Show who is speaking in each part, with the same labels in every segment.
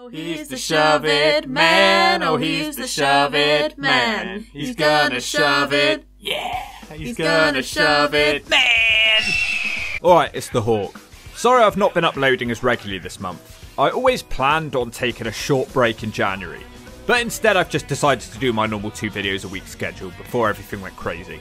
Speaker 1: Oh, he's the shove it man. Oh, he's the shove it man. He's gonna shove it. Yeah, he's gonna shove it, man.
Speaker 2: Alright, it's the Hawk. Sorry I've not been uploading as regularly this month. I always planned on taking a short break in January, but instead I've just decided to do my normal 2 videos a week schedule before everything went crazy.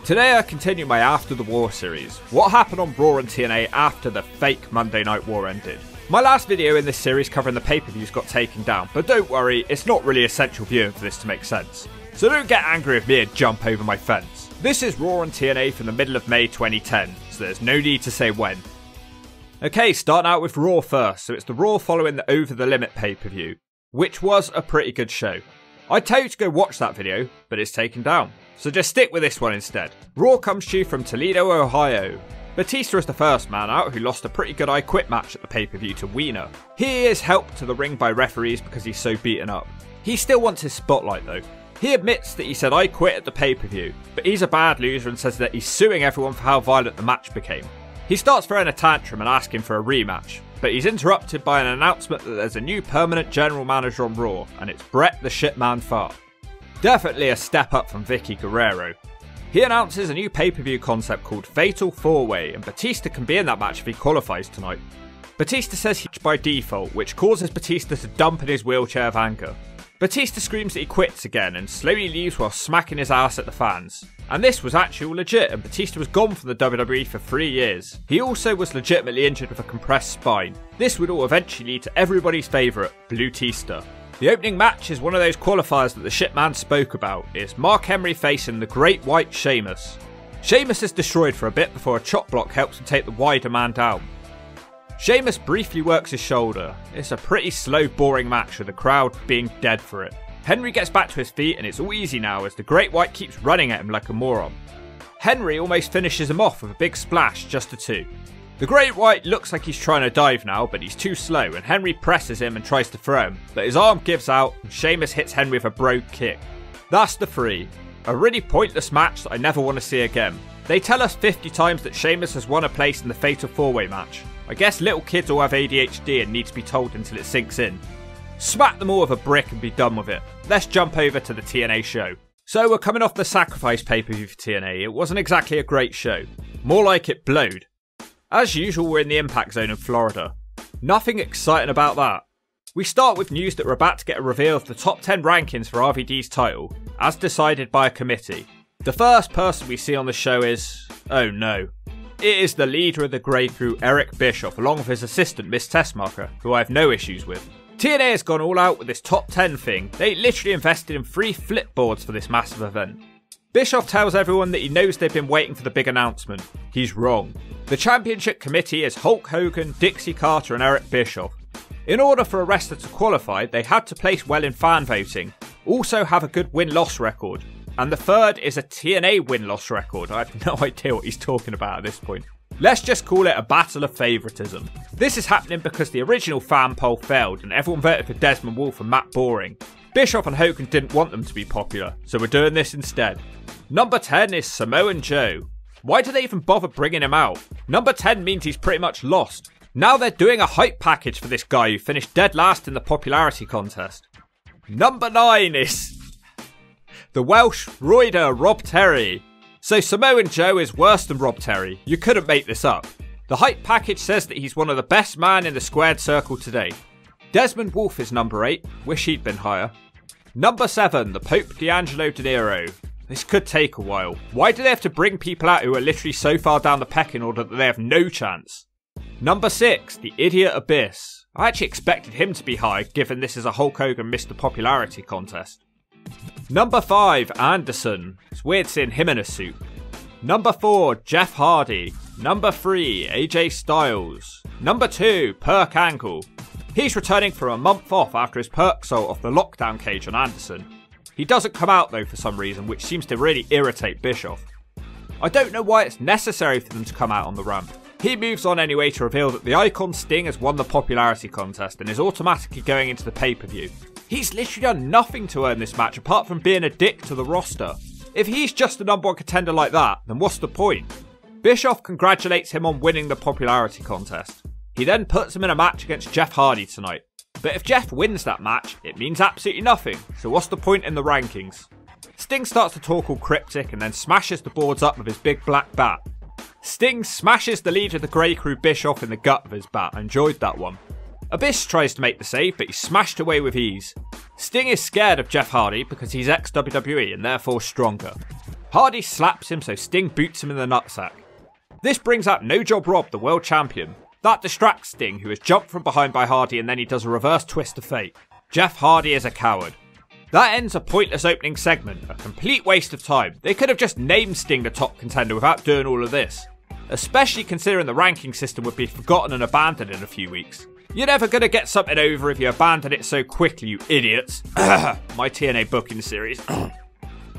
Speaker 2: Today I continue my After the War series, what happened on Raw and TNA after the fake Monday Night War ended. My last video in this series covering the pay-per-views got taken down, but don't worry, it's not really essential viewing for this to make sense. So don't get angry with me and jump over my fence. This is Raw and TNA from the middle of May 2010, so there's no need to say when. Okay, starting out with Raw first, so it's the Raw following the Over the Limit pay-per-view, which was a pretty good show. I'd tell you to go watch that video, but it's taken down, so just stick with this one instead. Raw comes to you from Toledo, Ohio. Batista is the first man out who lost a pretty good I Quit match at the pay-per-view to Wiener. He is helped to the ring by referees because he's so beaten up. He still wants his spotlight though. He admits that he said I quit at the pay-per-view, but he's a bad loser and says that he's suing everyone for how violent the match became. He starts throwing a tantrum and asking for a rematch, but he's interrupted by an announcement that there's a new permanent general manager on Raw, and it's Bret the Shitman Fart. Definitely a step up from Vicky Guerrero. He announces a new pay-per-view concept called Fatal 4-Way, and Batista can be in that match if he qualifies tonight. Batista says he's by default, which causes Batista to dump in his wheelchair of anger. Batista screams that he quits again and slowly leaves while smacking his ass at the fans. And this was actually all legit, and Batista was gone from the WWE for 3 years. He also was legitimately injured with a compressed spine. This would all eventually lead to everybody's favourite, Blutista. The opening match is one of those qualifiers that the shitman spoke about. It's Mark Henry facing the Great White Sheamus. Sheamus is destroyed for a bit before a chop block helps him take the wider man down. Sheamus briefly works his shoulder. It's a pretty slow, boring match with the crowd being dead for it. Henry gets back to his feet and it's all easy now as the Great White keeps running at him like a moron. Henry almost finishes him off with a big splash just to 2. The Great White looks like he's trying to dive now, but he's too slow and Henry presses him and tries to throw him, but his arm gives out and Sheamus hits Henry with a brogue kick. That's the 3. A really pointless match that I never want to see again. They tell us 50 times that Sheamus has won a place in the Fatal 4-Way match. I guess little kids all have ADHD and need to be told until it sinks in. Smack them all with a brick and be done with it. Let's jump over to the TNA show. So we're coming off the Sacrifice pay-per-view for TNA. It wasn't exactly a great show. More like it blowed. As usual, we're in the Impact Zone in Florida. Nothing exciting about that. We start with news that we're about to get a reveal of the top 10 rankings for RVD's title, as decided by a committee. The first person we see on the show is... oh no. It is the leader of the Grey Crew, Eric Bischoff, along with his assistant, Miss Tessmacher, who I have no issues with. TNA has gone all out with this top 10 thing. They literally invested in 3 flipboards for this massive event. Bischoff tells everyone that he knows they've been waiting for the big announcement. He's wrong. The championship committee is Hulk Hogan, Dixie Carter and Eric Bischoff. In order for a wrestler to qualify, they had to place well in fan voting, also have a good win-loss record, and the third is a TNA win-loss record. I have no idea what he's talking about at this point. Let's just call it a battle of favouritism. This is happening because the original fan poll failed and everyone voted for Desmond Wolfe and Matt Boring. Bischoff and Hogan didn't want them to be popular, so we're doing this instead. Number 10 is Samoan Joe. Why do they even bother bringing him out? Number 10 means he's pretty much lost. Now they're doing a hype package for this guy who finished dead last in the popularity contest. Number 9 is the Welsh Roider Rob Terry. So Samoan Joe is worse than Rob Terry. You couldn't make this up. The hype package says that he's one of the best men in the squared circle today. Desmond Wolfe is number 8. Wish he'd been higher. Number 7, the Pope D'Angelo De Niro. This could take a while. Why do they have to bring people out who are literally so far down the pecking order that they have no chance? Number 6, the Idiot Abyss. I actually expected him to be high, given this is a Hulk Hogan Mr. Popularity contest. Number 5, Anderson. It's weird seeing him in a suit. Number 4, Jeff Hardy. Number 3, AJ Styles. Number 2, Perk Angle. He's returning for a month off after his perk sold off the lockdown cage on Anderson. He doesn't come out though for some reason, which seems to really irritate Bischoff. I don't know why it's necessary for them to come out on the ramp. He moves on anyway to reveal that the Icon Sting has won the popularity contest and is automatically going into the pay-per-view. He's literally done nothing to earn this match apart from being a dick to the roster. If he's just a number 1 contender like that, then what's the point? Bischoff congratulates him on winning the popularity contest. He then puts him in a match against Jeff Hardy tonight. But if Jeff wins that match, it means absolutely nothing, so what's the point in the rankings? Sting starts to talk all cryptic and then smashes the boards up with his big black bat. Sting smashes the leader of the Grey Crew Bischoff in the gut with his bat. I enjoyed that one. Abyss tries to make the save, but he's smashed away with ease. Sting is scared of Jeff Hardy because he's ex-WWE and therefore stronger. Hardy slaps him, so Sting boots him in the nutsack. This brings out No Job Rob, the world champion. That distracts Sting, who is jumped from behind by Hardy, and then he does a reverse twist of fate. Jeff Hardy is a coward. That ends a pointless opening segment, a complete waste of time. They could have just named Sting the top contender without doing all of this. Especially considering the ranking system would be forgotten and abandoned in a few weeks. You're never going to get something over if you abandon it so quickly, you idiots. My TNA booking series.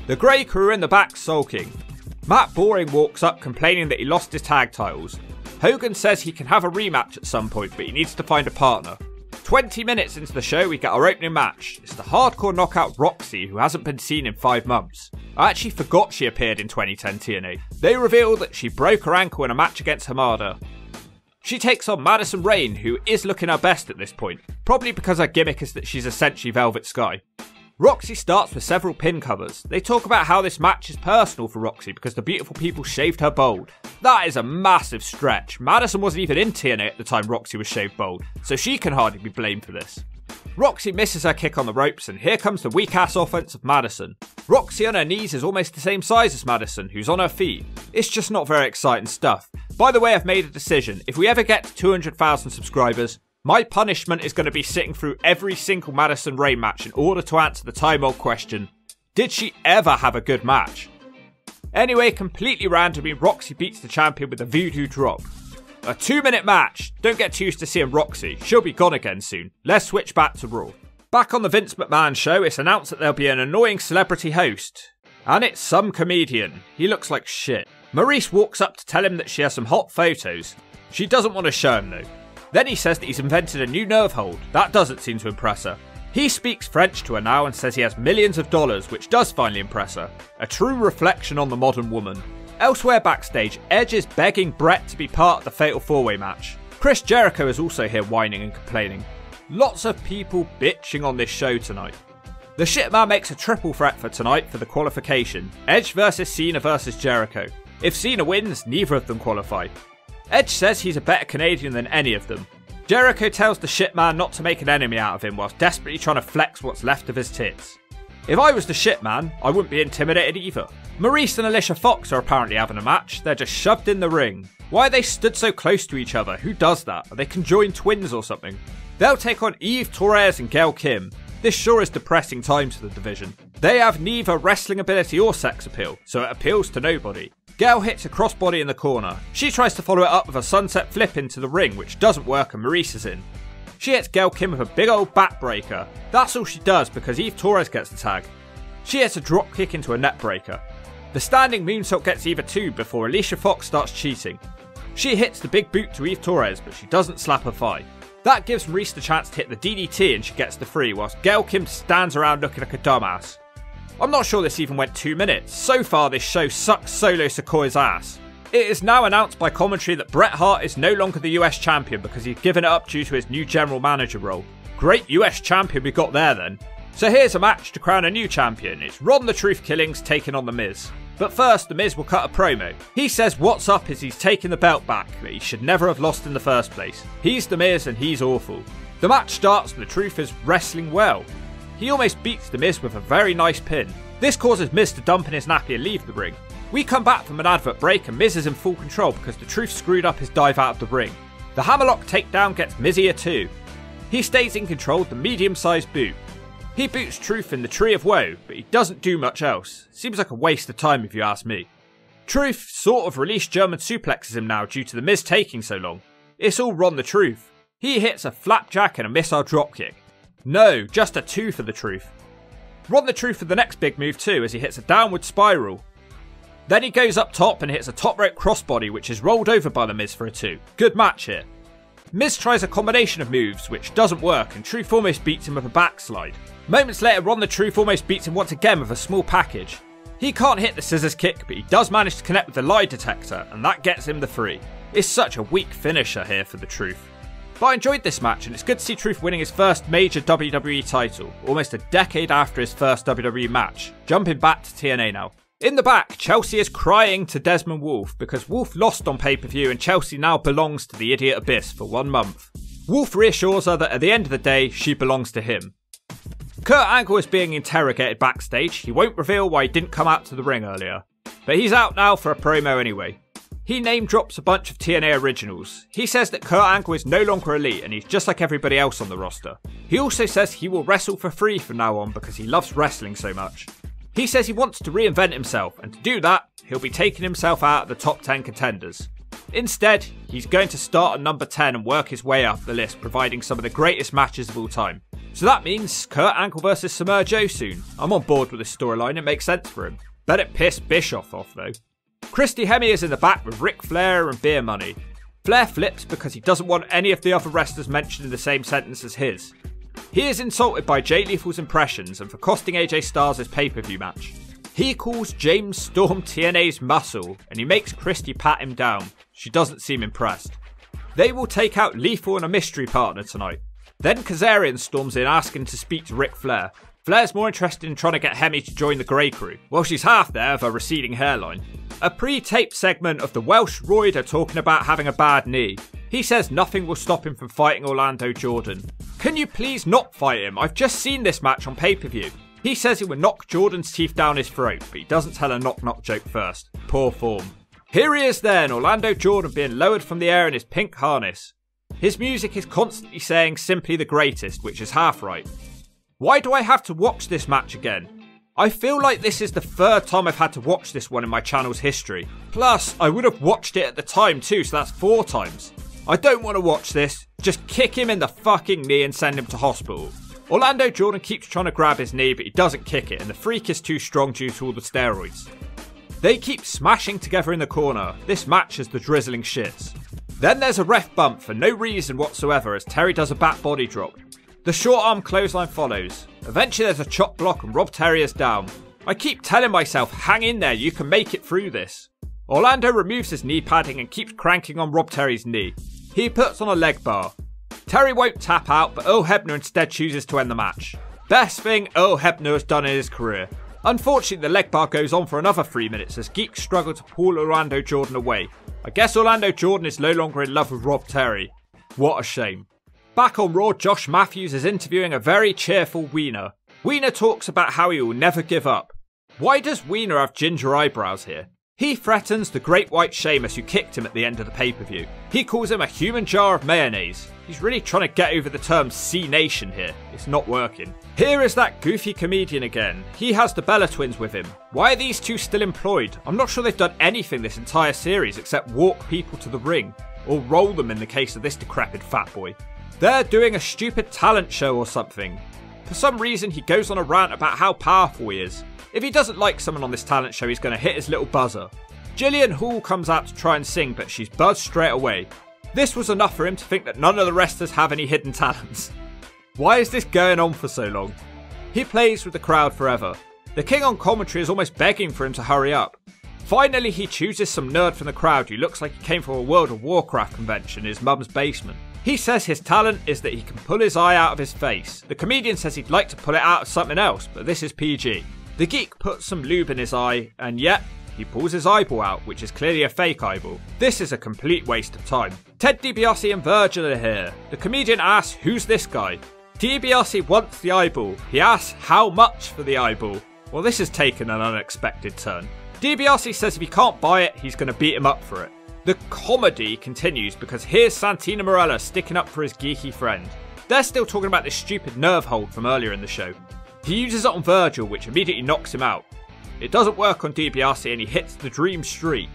Speaker 2: The Grey Crew are in the back sulking. Matt Boring walks up complaining that he lost his tag titles. Hogan says he can have a rematch at some point, but he needs to find a partner. 20 minutes into the show, we get our opening match. It's the hardcore knockout Roxy, who hasn't been seen in 5 months. I actually forgot she appeared in 2010 TNA. They reveal that she broke her ankle in a match against Hamada. She takes on Madison Rayne, who is looking her best at this point, probably because her gimmick is that she's essentially Velvet Sky. Roxy starts with several pin covers. They talk about how this match is personal for Roxy because the beautiful people shaved her bald. That is a massive stretch. Madison wasn't even in TNA at the time Roxy was shaved bald, so she can hardly be blamed for this. Roxy misses her kick on the ropes, and here comes the weak-ass offense of Madison. Roxy on her knees is almost the same size as Madison, who's on her feet. It's just not very exciting stuff. By the way, I've made a decision. If we ever get to 200,000 subscribers, my punishment is going to be sitting through every single Madison Rayne match in order to answer the time-old question, did she ever have a good match? Anyway, completely randomly, Roxy beats the champion with a voodoo drop. A 2-minute match. Don't get too used to seeing Roxy. She'll be gone again soon. Let's switch back to Raw. Back on the Vince McMahon show, it's announced that there'll be an annoying celebrity host. And it's some comedian. He looks like shit. Maurice walks up to tell him that she has some hot photos. She doesn't want to show him though. Then he says that he's invented a new nerve hold. That doesn't seem to impress her. He speaks French to her now and says he has millions of dollars, which does finally impress her. A true reflection on the modern woman. Elsewhere backstage, Edge is begging Brett to be part of the Fatal 4-Way match. Chris Jericho is also here whining and complaining. Lots of people bitching on this show tonight. The Shitman makes a triple threat for tonight for the qualification. Edge versus Cena versus Jericho. If Cena wins, neither of them qualify. Edge says he's a better Canadian than any of them. Jericho tells the Shitman not to make an enemy out of him whilst desperately trying to flex what's left of his tits. If I was the Shitman, I wouldn't be intimidated either. Maurice and Alicia Fox are apparently having a match. They're just shoved in the ring. Why are they stood so close to each other? Who does that? Are they conjoined twins or something? They'll take on Eve Torres and Gail Kim. This sure is depressing times for the division. They have neither wrestling ability or sex appeal, so it appeals to nobody. Gail hits a crossbody in the corner. She tries to follow it up with a sunset flip into the ring, which doesn't work and Maurice is in. She hits Gail Kim with a big old backbreaker. That's all she does because Eve Torres gets the tag. She hits a drop kick into a net breaker. The standing moonsault gets Eva 2 before Alicia Fox starts cheating. She hits the big boot to Eve Torres, but she doesn't slap her thigh. That gives Maurice the chance to hit the DDT and she gets the free, whilst Gail Kim stands around looking like a dumbass. I'm not sure this even went 2 minutes. So far this show sucks Solo Sikoa's ass. It is now announced by commentary that Bret Hart is no longer the US champion because he's given it up due to his new general manager role. Great US champion we got there then. So here's a match to crown a new champion. It's Ron the Truth Killings taking on The Miz. But first, The Miz will cut a promo. He says what's up is he's taking the belt back, that he should never have lost in the first place. He's The Miz and he's awful. The match starts and The Truth is wrestling well. He almost beats The Miz with a very nice pin. This causes Miz to dump in his nappy and leave the ring. We come back from an advert break and Miz is in full control because The Truth screwed up his dive out of the ring. The hammerlock takedown gets Miz ear too. He stays in control with the medium-sized boot. He boots Truth in the Tree of Woe, but he doesn't do much else. Seems like a waste of time if you ask me. Truth sort of released German suplexes him now due to The Miz taking so long. It's all Ron the Truth. He hits a flapjack and a missile dropkick. No, just a 2 for The Truth. Ron the Truth for the next big move too as he hits a downward spiral. Then he goes up top and hits a top rope crossbody which is rolled over by The Miz for a 2. Good match here. Miz tries a combination of moves which doesn't work and Truth almost beats him with a backslide. Moments later Ron the Truth almost beats him once again with a small package. He can't hit the scissors kick but he does manage to connect with the lie detector and that gets him the 3. It's such a weak finisher here for The Truth. But I enjoyed this match, and it's good to see Truth winning his first major WWE title, almost a decade after his first WWE match, jumping back to TNA now. In the back, Chelsea is crying to Desmond Wolfe because Wolfe lost on pay-per-view and Chelsea now belongs to the Idiot Abyss for 1 month. Wolfe reassures her that at the end of the day, she belongs to him. Kurt Angle is being interrogated backstage. He won't reveal why he didn't come out to the ring earlier. But he's out now for a promo anyway. He name drops a bunch of TNA originals. He says that Kurt Angle is no longer elite and he's just like everybody else on the roster. He also says he will wrestle for free from now on because he loves wrestling so much. He says he wants to reinvent himself, and to do that, he'll be taking himself out of the top 10 contenders. Instead, he's going to start at number 10 and work his way up the list, providing some of the greatest matches of all time. So that means Kurt Angle vs Samoa Joe soon. I'm on board with this storyline, it makes sense for him. Bet it pissed Bischoff off though. Christy Hemme is in the back with Ric Flair and Beer Money. Flair flips because he doesn't want any of the other wrestlers mentioned in the same sentence as his. He is insulted by Jay Lethal's impressions and for costing AJ Styles his pay-per-view match. He calls James Storm TNA's muscle and he makes Christy pat him down. She doesn't seem impressed. They will take out Lethal and a mystery partner tonight. Then Kazarian storms in asking to speak to Ric Flair. Flair's more interested in trying to get Hemme to join the Grey Crew. Well, she's half there with a receding hairline. A pre-taped segment of the Welsh Roider talking about having a bad knee. He says nothing will stop him from fighting Orlando Jordan. Can you please not fight him? I've just seen this match on pay-per-view. He says he will knock Jordan's teeth down his throat, but he doesn't tell a knock-knock joke first. Poor form. Here he is then, Orlando Jordan being lowered from the air in his pink harness. His music is constantly saying simply the greatest, which is half right. Why do I have to watch this match again? I feel like this is the 3rd time I've had to watch this one in my channel's history. Plus, I would have watched it at the time too, so that's 4 times. I don't want to watch this. Just kick him in the fucking knee and send him to hospital. Orlando Jordan keeps trying to grab his knee, but he doesn't kick it, and the Freak is too strong due to all the steroids. They keep smashing together in the corner. This match is the drizzling shits. Then there's a ref bump for no reason whatsoever as Terry does a back body drop. The short arm clothesline follows. Eventually there's a chop block and Rob Terry is down. I keep telling myself, hang in there, you can make it through this. Orlando removes his knee padding and keeps cranking on Rob Terry's knee. He puts on a leg bar. Terry won't tap out, but Earl Hebner instead chooses to end the match. Best thing Earl Hebner has done in his career. Unfortunately, the leg bar goes on for another 3 minutes as geeks struggle to pull Orlando Jordan away. I guess Orlando Jordan is no longer in love with Rob Terry. What a shame. Back on Raw, Josh Matthews is interviewing a very cheerful Wiener. Wiener talks about how he will never give up. Why does Wiener have ginger eyebrows here? He threatens the Great White Sheamus who kicked him at the end of the pay-per-view. He calls him a human jar of mayonnaise. He's really trying to get over the term C-Nation here. It's not working. Here is that goofy comedian again. He has the Bella twins with him. Why are these two still employed? I'm not sure they've done anything this entire series except walk people to the ring. Or roll them in the case of this decrepit fat boy. They're doing a stupid talent show or something. For some reason he goes on a rant about how powerful he is. If he doesn't like someone on this talent show, he's going to hit his little buzzer. Jillian Hall comes out to try and sing, but she's buzzed straight away. This was enough for him to think that none of the wrestlers have any hidden talents. Why is this going on for so long? He plays with the crowd forever. The king on commentary is almost begging for him to hurry up. Finally, he chooses some nerd from the crowd who looks like he came from a World of Warcraft convention in his mum's basement. He says his talent is that he can pull his eye out of his face. The comedian says he'd like to pull it out of something else, but this is PG. The geek puts some lube in his eye, and yet, he pulls his eyeball out, which is clearly a fake eyeball. This is a complete waste of time. Ted DiBiase and Virgil are here. The comedian asks, who's this guy? DiBiase wants the eyeball. He asks, how much for the eyeball? Well, this has taken an unexpected turn. DiBiase says if he can't buy it, he's going to beat him up for it. The comedy continues because here's Santina Marella sticking up for his geeky friend. They're still talking about this stupid nerve hold from earlier in the show. He uses it on Virgil, which immediately knocks him out. It doesn't work on DiBiase and he hits the Dream Street.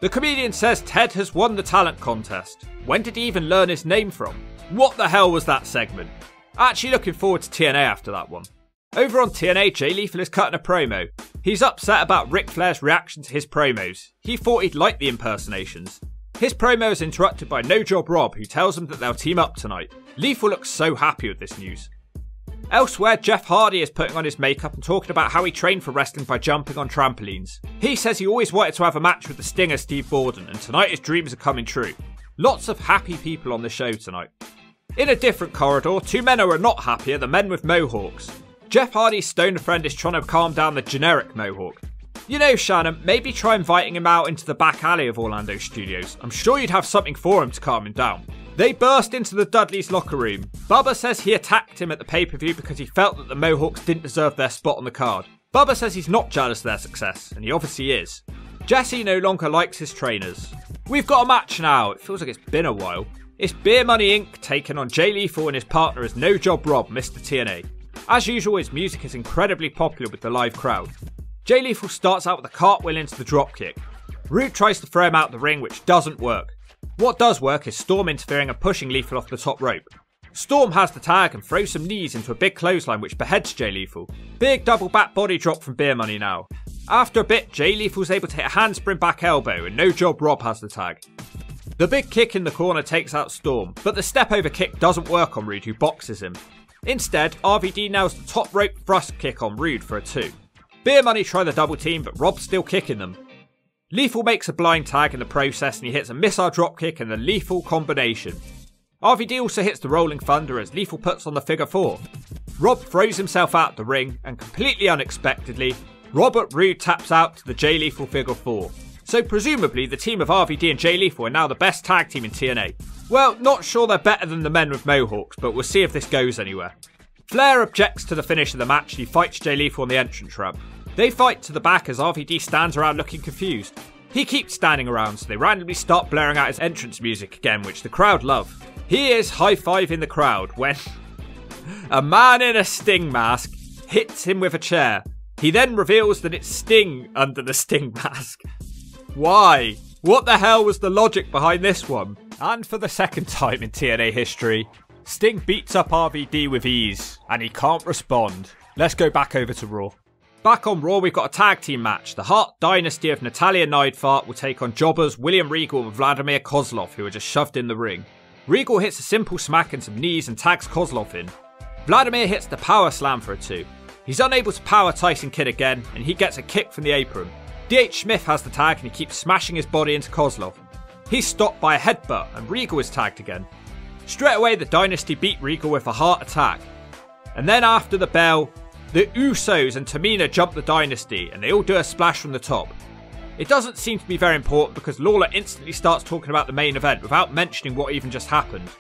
Speaker 2: The comedian says Ted has won the talent contest. When did he even learn his name from? What the hell was that segment? Actually looking forward to TNA after that one. Over on TNA, Jay Lethal is cutting a promo. He's upset about Ric Flair's reaction to his promos. He thought he'd like the impersonations. His promo is interrupted by No Job Rob, who tells him that they'll team up tonight. Lethal looks so happy with this news. Elsewhere, Jeff Hardy is putting on his makeup and talking about how he trained for wrestling by jumping on trampolines. He says he always wanted to have a match with the Stinger Steve Borden, and tonight his dreams are coming true. Lots of happy people on the show tonight. In a different corridor, two men who are not happy are the men with mohawks. Jeff Hardy's stoner friend is trying to calm down the generic mohawk. You know, Shannon, maybe try inviting him out into the back alley of Orlando Studios. I'm sure you'd have something for him to calm him down. They burst into the Dudleys' locker room. Bubba says he attacked him at the pay-per-view because he felt that the Mohawks didn't deserve their spot on the card. Bubba says he's not jealous of their success, and he obviously is. Jesse no longer likes his trainers. We've got a match now. It feels like it's been a while. It's Beer Money Inc. taking on Jay Lethal and his partner as No Job Rob, Mr. TNA. As usual, his music is incredibly popular with the live crowd. Jay Lethal starts out with a cartwheel into the dropkick. Rude tries to throw him out the ring, which doesn't work. What does work is Storm interfering and pushing Lethal off the top rope. Storm has the tag and throws some knees into a big clothesline which beheads Jay Lethal. Big double back body drop from Beer Money now. After a bit, Jay Lethal's able to hit a handspring back elbow and No Job Rob has the tag. The big kick in the corner takes out Storm, but the step over kick doesn't work on Rude, who boxes him. Instead, RVD nails the top rope thrust kick on Rude for a 2. Beer Money try the double team, but Rob's still kicking them. Lethal makes a blind tag in the process and he hits a missile dropkick and the Lethal combination. RVD also hits the Rolling Thunder as Lethal puts on the figure 4. Rob throws himself out the ring and completely unexpectedly, Robert Roode taps out to the Jay Lethal figure 4. So presumably the team of RVD and Jay Lethal are now the best tag team in TNA. Well, not sure they're better than the men with mohawks, but we'll see if this goes anywhere. Flair objects to the finish of the match and he fights Jay Lethal on the entrance ramp. They fight to the back as RVD stands around looking confused. He keeps standing around, so they randomly start blaring out his entrance music again, which the crowd love. He is high-fiving the crowd when a man in a Sting mask hits him with a chair. He then reveals that it's Sting under the Sting mask. Why? What the hell was the logic behind this one? And for the second time in TNA history, Sting beats up RVD with ease, and he can't respond. Let's go back over to Raw. Back on Raw, we've got a tag team match. The Hart Dynasty of Natalia Neidhart will take on jobbers William Regal and Vladimir Kozlov, who are just shoved in the ring. Regal hits a simple smack and some knees and tags Kozlov in. Vladimir hits the power slam for a 2. He's unable to power Tyson Kidd again, and he gets a kick from the apron. D.H. Smith has the tag and he keeps smashing his body into Kozlov. He's stopped by a headbutt and Regal is tagged again. Straight away, the Dynasty beat Regal with a heart attack. And then after the bell, the Usos and Tamina jump the Dynasty and they all do a splash from the top. It doesn't seem to be very important because Lawler instantly starts talking about the main event without mentioning what even just happened.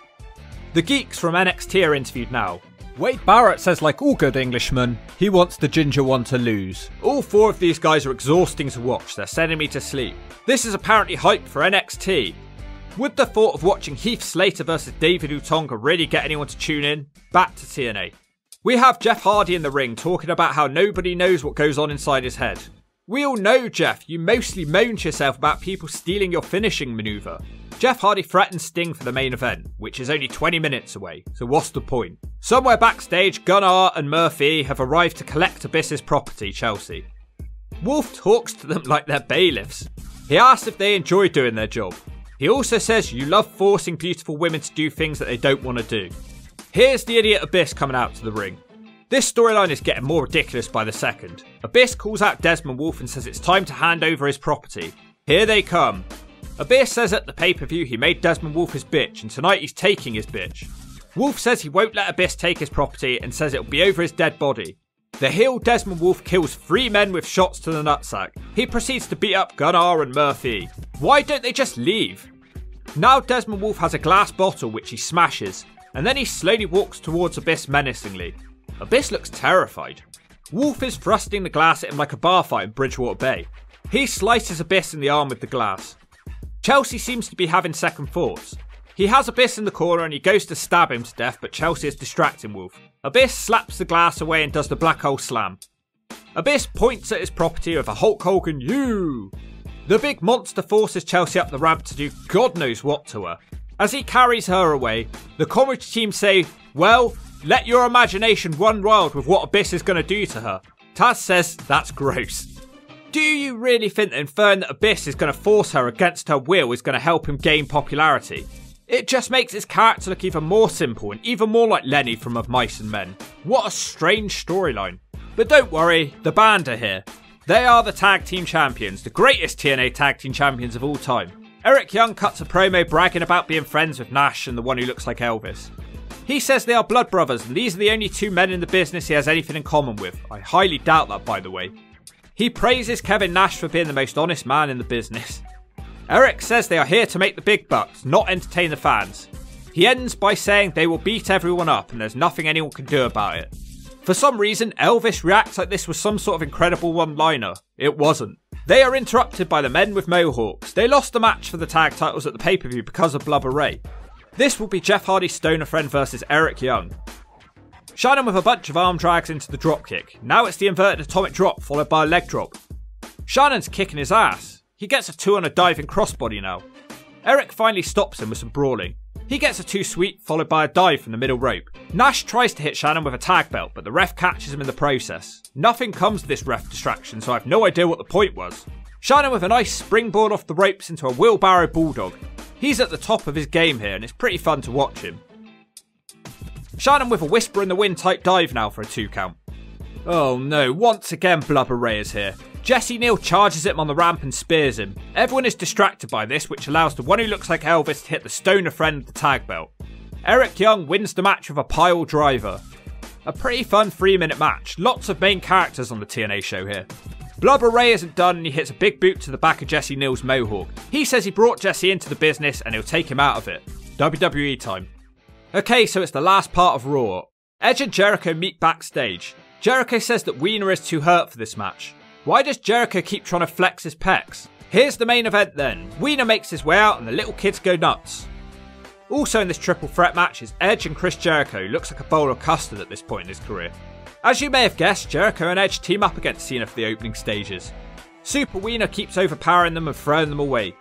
Speaker 2: The geeks from NXT are interviewed now. Wade Barrett says, like all good Englishmen, he wants the ginger one to lose. All 4 of these guys are exhausting to watch, they're sending me to sleep. This is apparently hype for NXT. Would the thought of watching Heath Slater versus David Utonga really get anyone to tune in? Back to TNA. We have Jeff Hardy in the ring talking about how nobody knows what goes on inside his head. We all know, Jeff, you mostly moan to yourself about people stealing your finishing manoeuvre. Jeff Hardy threatens Sting for the main event, which is only 20 minutes away, so what's the point? Somewhere backstage, Gunnar and Murphy have arrived to collect Abyss's property, Chelsea. Wolf talks to them like they're bailiffs. He asks if they enjoy doing their job. He also says you love forcing beautiful women to do things that they don't want to do. Here's the idiot Abyss coming out to the ring. This storyline is getting more ridiculous by the second. Abyss calls out Desmond Wolf and says it's time to hand over his property. Here they come. Abyss says at the pay-per-view he made Desmond Wolf his bitch and tonight he's taking his bitch. Wolf says he won't let Abyss take his property and says it'll be over his dead body. The heel Desmond Wolf kills 3 men with shots to the nutsack. He proceeds to beat up Gunnar and Murphy. Why don't they just leave? Now Desmond Wolf has a glass bottle which he smashes, and then he slowly walks towards Abyss menacingly. Abyss looks terrified. Wolf is thrusting the glass at him like a bar fight in Bridgewater Bay. He slices Abyss in the arm with the glass. Chelsea seems to be having second thoughts. He has Abyss in the corner and he goes to stab him to death, but Chelsea is distracting Wolf. Abyss slaps the glass away and does the black hole slam. Abyss points at his property with a Hulk Hogan "You." The big monster forces Chelsea up the ramp to do God knows what to her. As he carries her away, the commentary team say, well, let your imagination run wild with what Abyss is going to do to her. Taz says that's gross. Do you really think that inferring that Abyss is going to force her against her will is going to help him gain popularity? It just makes his character look even more simple and even more like Lenny from Of Mice and Men. What a strange storyline. But don't worry, the band are here. They are the tag team champions, the greatest TNA tag team champions of all time. Eric Young cuts a promo bragging about being friends with Nash and the one who looks like Elvis. He says they are blood brothers and these are the only two men in the business he has anything in common with. I highly doubt that, by the way. He praises Kevin Nash for being the most honest man in the business. Eric says they are here to make the big bucks, not entertain the fans. He ends by saying they will beat everyone up and there's nothing anyone can do about it. For some reason, Elvis reacts like this was some sort of incredible one-liner. It wasn't. They are interrupted by the men with mohawks. They lost the match for the tag titles at the pay-per-view because of Blubber Ray. This will be Jeff Hardy's Stoner Friend versus Eric Young. Shannon with a bunch of arm drags into the dropkick. Now it's the inverted atomic drop followed by a leg drop. Shannon's kicking his ass. He gets a 2 on a diving crossbody now. Eric finally stops him with some brawling. He gets a 2 sweep followed by a dive from the middle rope. Nash tries to hit Shannon with a tag belt, but the ref catches him in the process. Nothing comes to this ref distraction, so I have no idea what the point was. Shannon with a nice springboard off the ropes into a wheelbarrow bulldog. He's at the top of his game here and it's pretty fun to watch him. Shannon with a whisper in the wind type dive now for a 2 count. Oh no, once again Blubber Ray is here. Jesse Neal charges him on the ramp and spears him. Everyone is distracted by this, which allows the one who looks like Elvis to hit the Stoner Friend with the tag belt. Eric Young wins the match with a pile driver. A pretty fun 3-minute match, lots of main characters on the TNA show here. Blubber Ray isn't done and he hits a big boot to the back of Jesse Neal's mohawk. He says he brought Jesse into the business and he'll take him out of it. WWE time. Okay, so it's the last part of Raw. Edge and Jericho meet backstage. Jericho says that Wiener is too hurt for this match. Why does Jericho keep trying to flex his pecs? Here's the main event then. Wiener makes his way out and the little kids go nuts. Also in this triple threat match is Edge and Chris Jericho, who looks like a bowl of custard at this point in his career. As you may have guessed, Jericho and Edge team up against Cena for the opening stages. Super Wiener keeps overpowering them and throwing them away.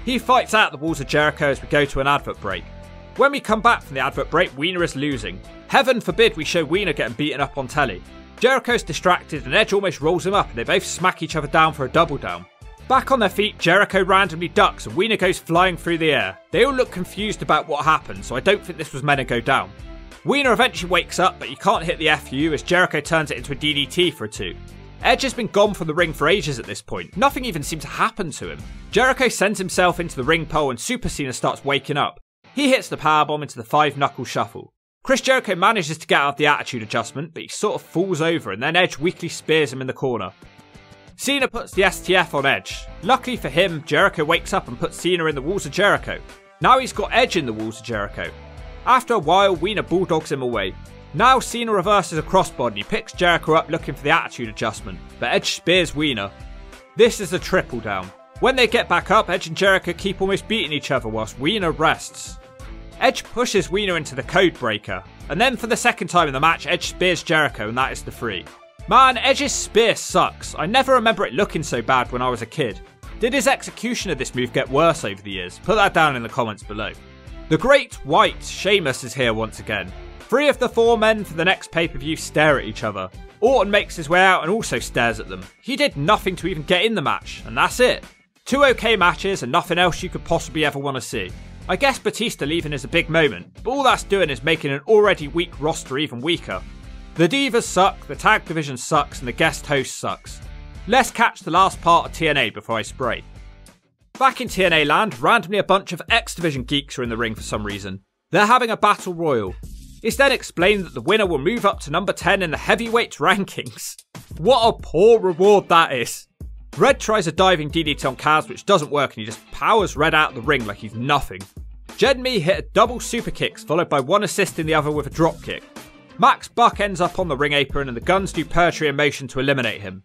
Speaker 2: He fights out the walls of Jericho as we go to an advert break. When we come back from the advert break, Wiener is losing. Heaven forbid we show Wiener getting beaten up on telly. Jericho's distracted and Edge almost rolls him up and they both smack each other down for a double down. Back on their feet, Jericho randomly ducks and Wiener goes flying through the air. They all look confused about what happened, so I don't think this was meant to go down. Wiener eventually wakes up, but he can't hit the FU as Jericho turns it into a DDT for a 2. Edge has been gone from the ring for ages at this point. Nothing even seemed to happen to him. Jericho sends himself into the ring pole and Super Cena starts waking up. He hits the powerbomb into the 5-knuckle shuffle. Chris Jericho manages to get out of the attitude adjustment, but he sort of falls over and then Edge weakly spears him in the corner. Cena puts the STF on Edge. Luckily for him, Jericho wakes up and puts Cena in the walls of Jericho. Now he's got Edge in the walls of Jericho. After a while, Wiener bulldogs him away. Now Cena reverses a crossbody and he picks Jericho up looking for the attitude adjustment, but Edge spears Wiener. This is a triple down. When they get back up, Edge and Jericho keep almost beating each other whilst Wiener rests. Edge pushes Wiener into the code breaker, and then for the second time in the match, Edge spears Jericho and that is the 3. Man, Edge's spear sucks. I never remember it looking so bad when I was a kid. Did his execution of this move get worse over the years? Put that down in the comments below. The Great White, Sheamus, is here once again. 3 of the 4 men for the next pay-per-view stare at each other. Orton makes his way out and also stares at them. He did nothing to even get in the match, and that's it. 2 okay matches and nothing else you could possibly ever want to see. I guess Batista leaving is a big moment, but all that's doing is making an already weak roster even weaker. The Divas suck, the tag division sucks, and the guest host sucks. Let's catch the last part of TNA before I spray. Back in TNA land, randomly a bunch of X Division geeks are in the ring for some reason. They're having a battle royal. It's then explained that the winner will move up to number 10 in the heavyweight rankings. What a poor reward that is. Red tries a diving DDT on Kaz, which doesn't work, and he just powers Red out of the ring like he's nothing. Jed and Me hit a double super kicks, followed by one assisting the other with a drop kick. Max Buck ends up on the ring apron, and the Guns do poetry in motion to eliminate him.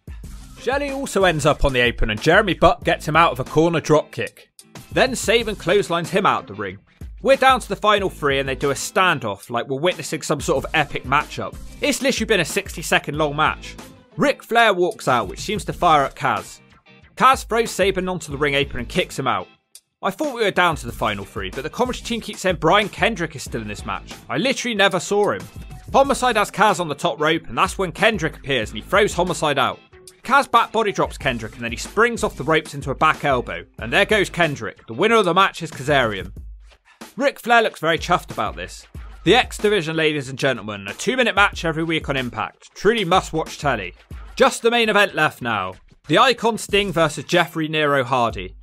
Speaker 2: Shelley also ends up on the apron, and Jeremy Buck gets him out of a corner drop kick. Then Saban clotheslines him out of the ring. We're down to the final 3, and they do a standoff, like we're witnessing some sort of epic matchup. It's literally been a 60-second long match. Ric Flair walks out, which seems to fire at Kaz. Kaz throws Saban onto the ring apron and kicks him out. I thought we were down to the final 3, but the commentary team keeps saying Brian Kendrick is still in this match. I literally never saw him. Homicide has Kaz on the top rope, and that's when Kendrick appears and he throws Homicide out. Kaz back body drops Kendrick and then he springs off the ropes into a back elbow. And there goes Kendrick. The winner of the match is Kazarian. Ric Flair looks very chuffed about this. The X Division, ladies and gentlemen, a 2-minute match every week on Impact. Truly must watch telly. Just the main event left now. The Icon Sting versus Jeffrey Nero Hardy.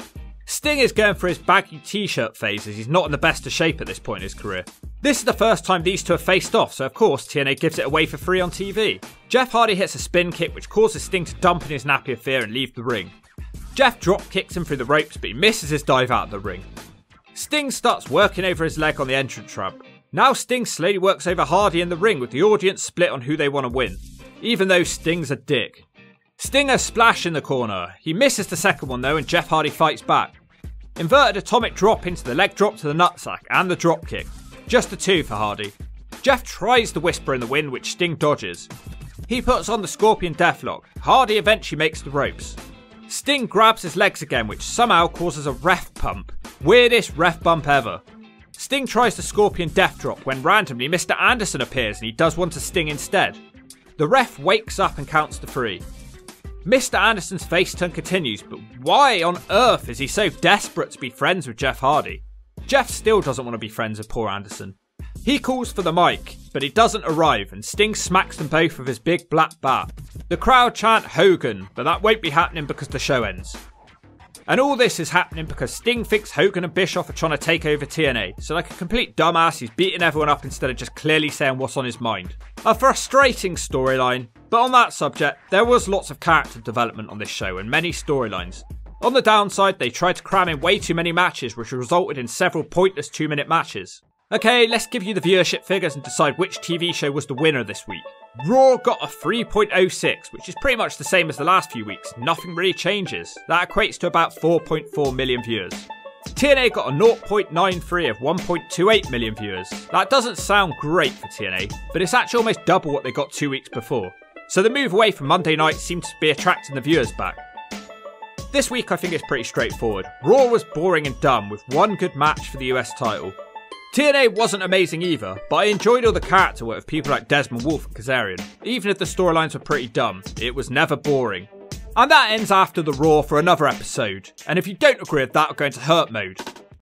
Speaker 2: Sting is going for his baggy t-shirt phase as he's not in the best of shape at this point in his career. This is the first time these two have faced off, so of course TNA gives it away for free on TV. Jeff Hardy hits a spin kick which causes Sting to dump in his nappy of fear and leave the ring. Jeff drop kicks him through the ropes but he misses his dive out of the ring. Sting starts working over his leg on the entrance ramp. Now Sting slowly works over Hardy in the ring with the audience split on who they want to win, even though Sting's a dick. Sting has splash in the corner. He misses the second one though and Jeff Hardy fights back. Inverted atomic drop into the leg drop to the nutsack and the drop kick. Just a 2 for Hardy. Jeff tries the whisper in the wind which Sting dodges. He puts on the Scorpion Deathlock. Hardy eventually makes the ropes. Sting grabs his legs again which somehow causes a ref pump. Weirdest ref bump ever. Sting tries the Scorpion Death Drop when randomly Mr. Anderson appears and he does one to Sting instead. The ref wakes up and counts to 3. Mr. Anderson's face turn continues, but why on earth is he so desperate to be friends with Jeff Hardy? Jeff still doesn't want to be friends with poor Anderson. He calls for the mic, but he doesn't arrive and Sting smacks them both with his big black bat. The crowd chant Hogan, but that won't be happening because the show ends. And all this is happening because Sting thinks Hogan and Bischoff are trying to take over TNA, so like a complete dumbass he's beating everyone up instead of just clearly saying what's on his mind. A frustrating storyline, but on that subject, there was lots of character development on this show and many storylines. On the downside, they tried to cram in way too many matches which resulted in several pointless 2-minute matches. Okay, let's give you the viewership figures and decide which TV show was the winner this week. Raw got a 3.06, which is pretty much the same as the last few weeks. Nothing really changes. That equates to about 4.4 million viewers. TNA got a 0.93 of 1.28 million viewers. That doesn't sound great for TNA, but it's actually almost double what they got 2 weeks before. So the move away from Monday night seems to be attracting the viewers back. This week I think it's pretty straightforward. Raw was boring and dumb with one good match for the US title. TNA wasn't amazing either, but I enjoyed all the character work of people like Desmond Wolfe and Kazarian. Even if the storylines were pretty dumb, it was never boring. And that ends after the Raw for another episode. And if you don't agree with that, I'll go into hurt mode.